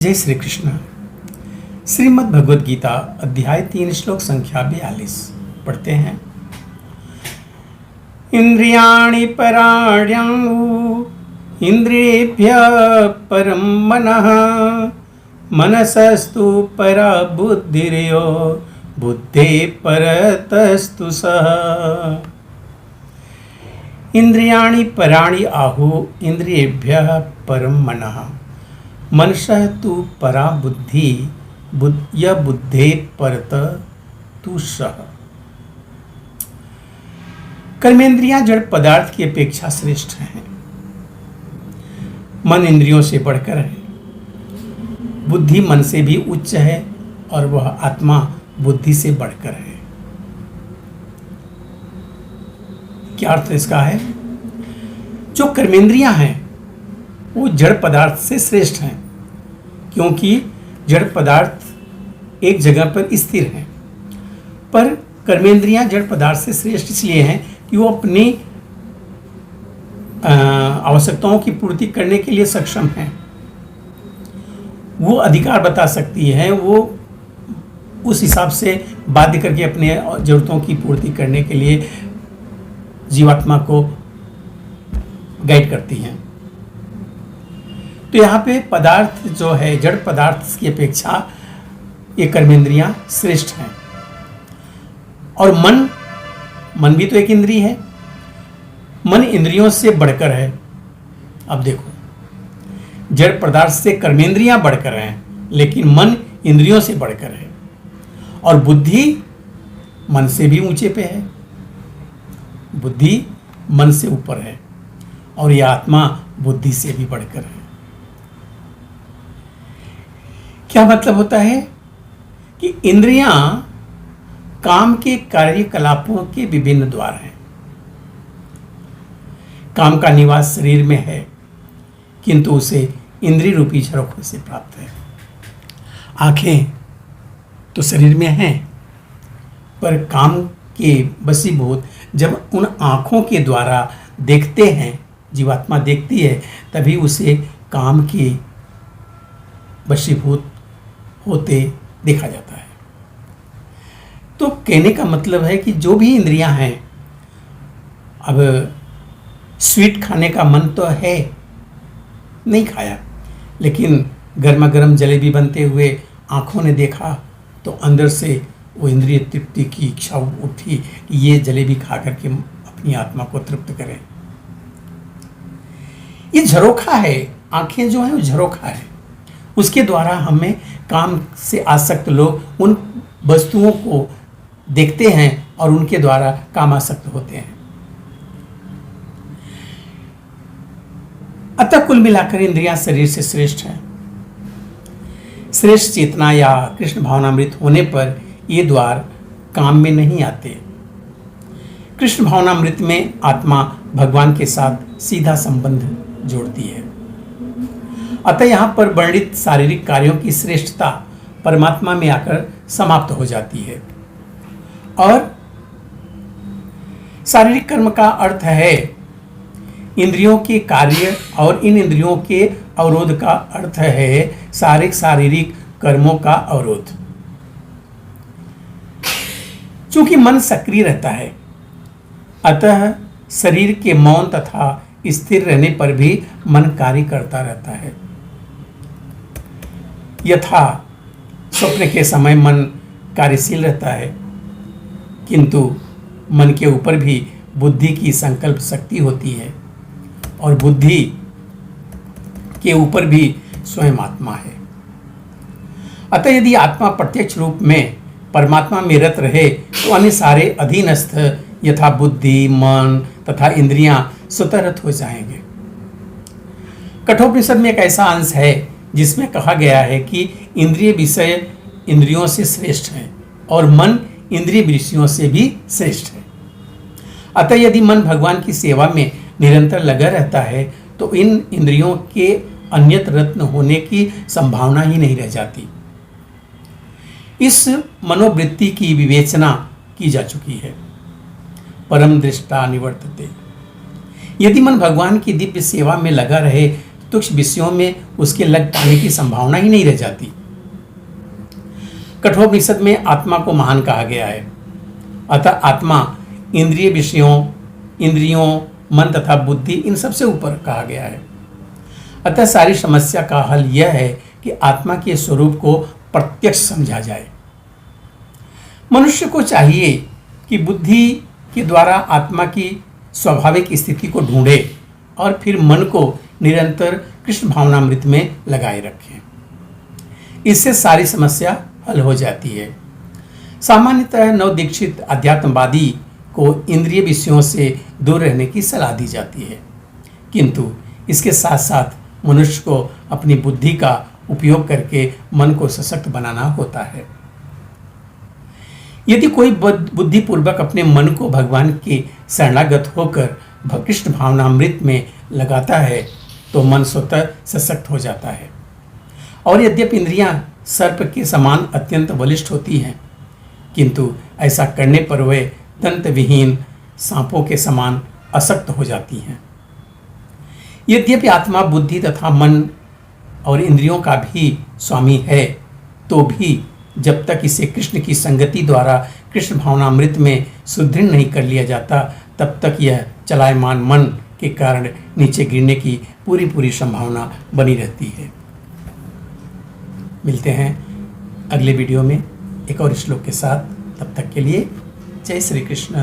जय श्री कृष्ण। श्रीमद् भगवद गीता अध्याय 3 श्लोक संख्या 42 पढ़ते हैं। इंद्रियाणि पराण्यंगु इंद्रियेभ्यः परं मनः मनसस्तु परा बुद्धिर्यो बुद्धे परतस्तु सः। इंद्रियाणि पराणि आहु इंद्रियेभ्यः परं मनः मनसः तु परा बुद्धि य बुद्धे परत तु सः। कर्मेंद्रियां जड़ पदार्थ की अपेक्षा श्रेष्ठ हैं। मन इंद्रियों से बढ़कर है, बुद्धि मन से भी उच्च है और वह आत्मा बुद्धि से बढ़कर है। क्या अर्थ इसका है? जो कर्मेंद्रियां हैं वो जड़ पदार्थ से श्रेष्ठ हैं, क्योंकि जड़ पदार्थ एक जगह पर स्थिर हैं, पर कर्मेंद्रियां जड़ पदार्थ से श्रेष्ठ इसलिए हैं कि वो अपनी आवश्यकताओं की पूर्ति करने के लिए सक्षम हैं। वो अधिकार बता सकती है, वो उस हिसाब से बाध्य करके अपने जरूरतों की पूर्ति करने के लिए जीवात्मा को गाइड करती हैं। तो यहाँ पे पदार्थ जो है, जड़ पदार्थ की अपेक्षा ये कर्मेंद्रियां श्रेष्ठ हैं। और मन भी तो एक इंद्रिय है, मन इंद्रियों से बढ़कर है। अब देखो, जड़ पदार्थ से कर्मेंद्रियां बढ़कर हैं, लेकिन मन इंद्रियों से बढ़कर है। और बुद्धि मन से भी ऊंचे पे है, बुद्धि मन से ऊपर है, और यह आत्मा बुद्धि से भी बढ़कर है। क्या मतलब होता है कि इंद्रियां काम के कार्यकलापों के विभिन्न द्वार हैं। काम का निवास शरीर में है, किंतु उसे इंद्रिय रूपी झरोखों से प्राप्त है। आंखें तो शरीर में हैं, पर काम के वशीभूत जब उन आंखों के द्वारा देखते हैं, जीवात्मा देखती है, तभी उसे काम के वशीभूत होते देखा जाता है। तो कहने का मतलब है कि जो भी इंद्रियां हैं, अब स्वीट खाने का मन तो है, नहीं खाया, लेकिन गर्मा गर्म जलेबी बनते हुए आंखों ने देखा तो अंदर से वो इंद्रिय तृप्ति की इच्छा उठी कि ये जलेबी खा करके अपनी आत्मा को तृप्त करें। ये झरोखा है, आंखें जो है वो झरोखा है। उसके द्वारा हमें काम से आसक्त लोग उन वस्तुओं को देखते हैं और उनके द्वारा कामासक्त होते हैं। अतः कुल मिलाकर इंद्रियां शरीर से श्रेष्ठ हैं। श्रेष्ठ चेतना या कृष्ण भावनामृत होने पर ये द्वार काम में नहीं आते। कृष्ण भावनामृत में आत्मा भगवान के साथ सीधा संबंध जोड़ती है। अतः यहाँ पर वर्णित शारीरिक कार्यों की श्रेष्ठता परमात्मा में आकर समाप्त हो जाती है। और शारीरिक कर्म का अर्थ है इंद्रियों के कार्य, और इन इंद्रियों के अवरोध का अर्थ है शारीरिक कर्मों का अवरोध। चूंकि मन सक्रिय रहता है, अतः शरीर के मौन तथा स्थिर रहने पर भी मन कार्य करता रहता है। यथा स्वप्न के समय मन कार्यशील रहता है, किंतु मन के ऊपर भी बुद्धि की संकल्प शक्ति होती है, और बुद्धि के ऊपर भी स्वयं आत्मा है। अतः यदि आत्मा प्रत्यक्ष रूप में परमात्मा में रत रहे तो अन्य सारे अधीनस्थ यथा बुद्धि, मन तथा इंद्रियां स्वतः रत हो जाएंगे। कठोपनिषद में एक ऐसा अंश है जिसमें कहा गया है कि इंद्रिय विषय इंद्रियों से श्रेष्ठ है और मन इंद्रिय विषयों से भी श्रेष्ठ है। अतः यदि मन भगवान की सेवा में निरंतर लगा रहता है तो इन इंद्रियों के अन्यत रत्न होने की संभावना ही नहीं रह जाती। इस मनोवृत्ति की विवेचना की जा चुकी है। परम दृष्टा निवर्तते। यदि मन भगवान की दिव्य सेवा में लगा रहे तुच्छ विषयों में उसके लग पाने की संभावना ही नहीं रह जाती। कठोपनिषद में आत्मा को महान कहा गया है। अतः आत्मा इंद्रिय विषयों, इंद्रियों, मन तथा बुद्धि इन सबसे ऊपर कहा गया है। अतः सारी समस्या का हल यह है कि आत्मा के स्वरूप को प्रत्यक्ष समझा जाए। मनुष्य को चाहिए कि बुद्धि के द्वारा आत्मा की स्वाभाविक स्थिति को ढूंढे और फिर मन को निरंतर कृष्ण भावनामृत में लगाए रखें। इससे सारी समस्या हल हो जाती है। सामान्यतः नवदीक्षित अध्यात्मवादी को इंद्रिय विषयों से दूर रहने की सलाह दी जाती है, किंतु इसके साथ साथ मनुष्य को अपनी बुद्धि का उपयोग करके मन को सशक्त बनाना होता है। यदि कोई बुद्धिपूर्वक अपने मन को भगवान के शरणागत होकर कृष्ण भावनामृत में लगाता है तो मन स्वतः सशक्त हो जाता है। और यद्यपि इंद्रियां सर्प के समान अत्यंत बलिष्ठ होती हैं, किंतु ऐसा करने पर वे दंत विहीन सांपों के समान अशक्त हो जाती हैं। यद्यपि आत्मा बुद्धि तथा मन और इंद्रियों का भी स्वामी है, तो भी जब तक इसे कृष्ण की संगति द्वारा कृष्ण भावनामृत में सुदृढ़ नहीं कर लिया जाता, तब तक यह चलायमान मन के कारण नीचे गिरने की पूरी संभावना बनी रहती है। मिलते हैं अगले वीडियो में एक और श्लोक के साथ। तब तक के लिए जय श्री कृष्ण।